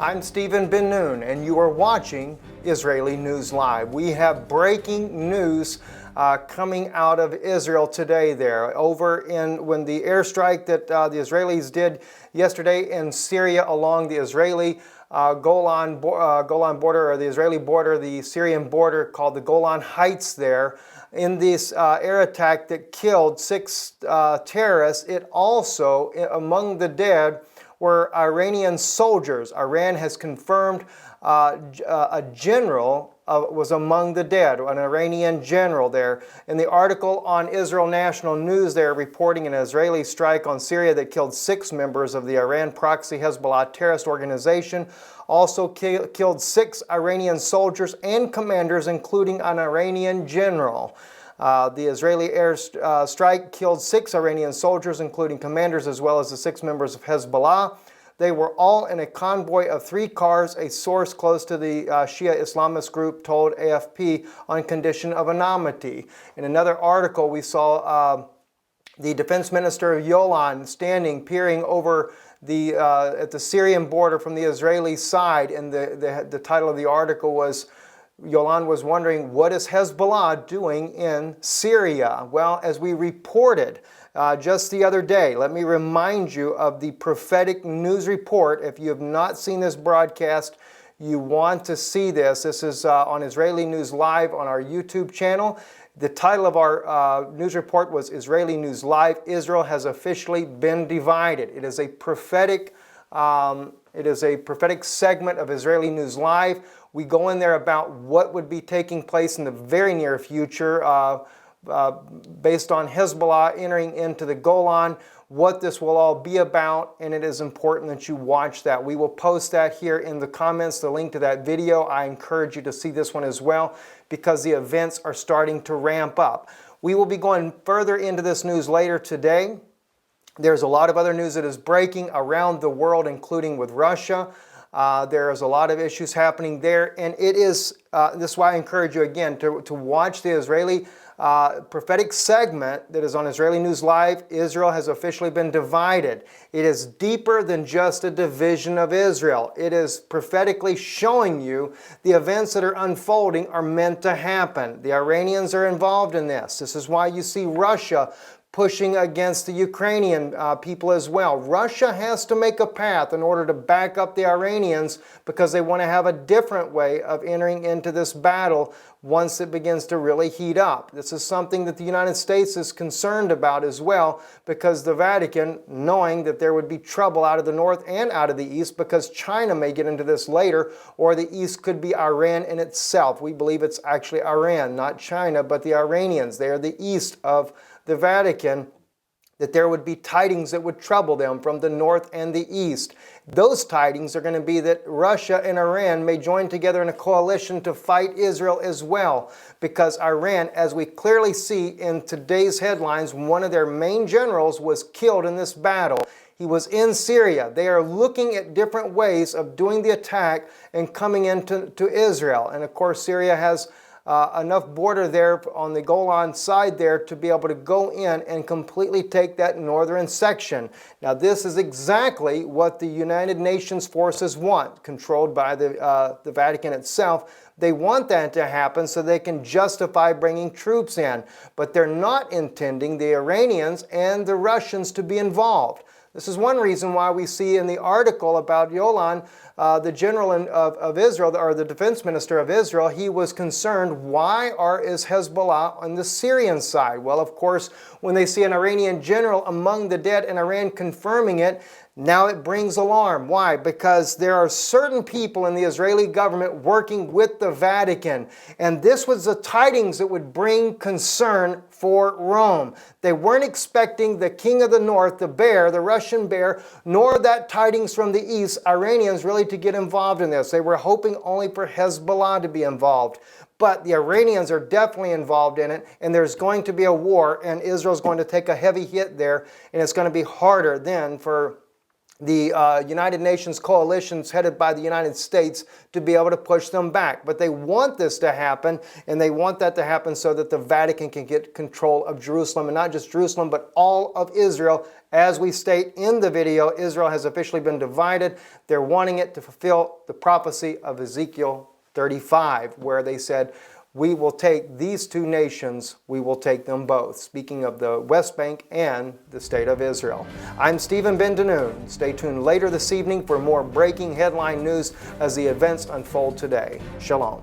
I'm Stephen Ben Noon, and you are watching Israeli News Live. We have breaking news coming out of Israel today there. When the airstrike that the Israelis did yesterday in Syria along the Israeli Golan border, or the Israeli border, the Syrian border called the Golan Heights there, in this air attack that killed 6 terrorists, it also, among the dead, were Iranian soldiers. Iran has confirmed a general was among the dead, an Iranian general there. In the article on Israel National News, they're reporting an Israeli strike on Syria that killed 6 members of the Iran proxy Hezbollah terrorist organization. Also killed 6 Iranian soldiers and commanders, including an Iranian general. The Israeli air strike killed 6 Iranian soldiers, including commanders, as well as the 6 members of Hezbollah. They were all in a convoy of 3 cars, a source close to the Shia Islamist group told AFP, on condition of anonymity. In another article, we saw the defense minister of Yolan peering over at the Syrian border from the Israeli side, and the title of the article was, Yolan was wondering, what is Hezbollah doing in Syria? Well, as we reported just the other day, let me remind you of the prophetic news report. If you have not seen this broadcast, you want to see this. This is on Israeli News Live on our YouTube channel. The title of our news report was Israeli News Live, Israel has officially been divided. It is a prophetic segment of Israeli News Live. We go in there about what would be taking place in the very near future based on Hezbollah entering into the Golan, what this will all be about, and it is important that you watch that. We will post that here in the comments, the link to that video. I encourage you to see this one as well because the events are starting to ramp up. We will be going further into this news later today. There's a lot of other news that is breaking around the world, including with Russia. There is a lot of issues happening there, and it is, this is why I encourage you again to watch the Israeli prophetic segment that is on Israeli News Live. Israel has officially been divided. It is deeper than just a division of Israel. It is prophetically showing you the events that are unfolding are meant to happen. The Iranians are involved in this. This is why you see Russia pushing against the Ukrainian people as well. Russia has to make a path in order to back up the Iranians because they want to have a different way of entering into this battle once it begins to really heat up. This is something that the United States is concerned about as well, because the Vatican, knowing that there would be trouble out of the north and out of the east, because China may get into this later, or the east could be Iran in itself. We believe it's actually Iran, not China, but the Iranians. They are the east of the Vatican, that there would be tidings that would trouble them from the north and the east. Those tidings are going to be that Russia and Iran may join together in a coalition to fight Israel as well, because Iran, as we clearly see in today's headlines, one of their main generals was killed in this battle. He was in Syria. They are looking at different ways of doing the attack and coming into Israel. And of course, Syria has enough border there on the Golan side there to be able to go in and completely take that northern section. Now, this is exactly what the United Nations forces want, controlled by the Vatican itself. They want that to happen so they can justify bringing troops in, but they're not intending the Iranians and the Russians to be involved. This is one reason why we see in the article about Yolan, the general of Israel, or the defense minister of Israel, he was concerned, why is Hezbollah on the Syrian side? Well, of course, when they see an Iranian general among the dead and Iran confirming it, now it brings alarm. Why? Because there are certain people in the Israeli government working with the Vatican, and this was the tidings that would bring concern for Rome. They weren't expecting the king of the north, the bear, the Russian bear, nor that tidings from the east, Iranians, really to get involved in this. They were hoping only for Hezbollah to be involved. But the Iranians are definitely involved in it, and there's going to be a war, and Israel's going to take a heavy hit there, and it's going to be harder then for the United Nations coalitions headed by the United States to be able to push them back. But they want this to happen, and they want that to happen so that the Vatican can get control of Jerusalem, and not just Jerusalem, but all of Israel. As we state in the video, Israel has officially been divided. They're wanting it to fulfill the prophecy of Ezekiel 35, where they said, we will take these two nations, we will take them both. Speaking of the West Bank and the State of Israel. I'm Stephen Ben-Danoon. Stay tuned later this evening for more breaking headline news as the events unfold today. Shalom.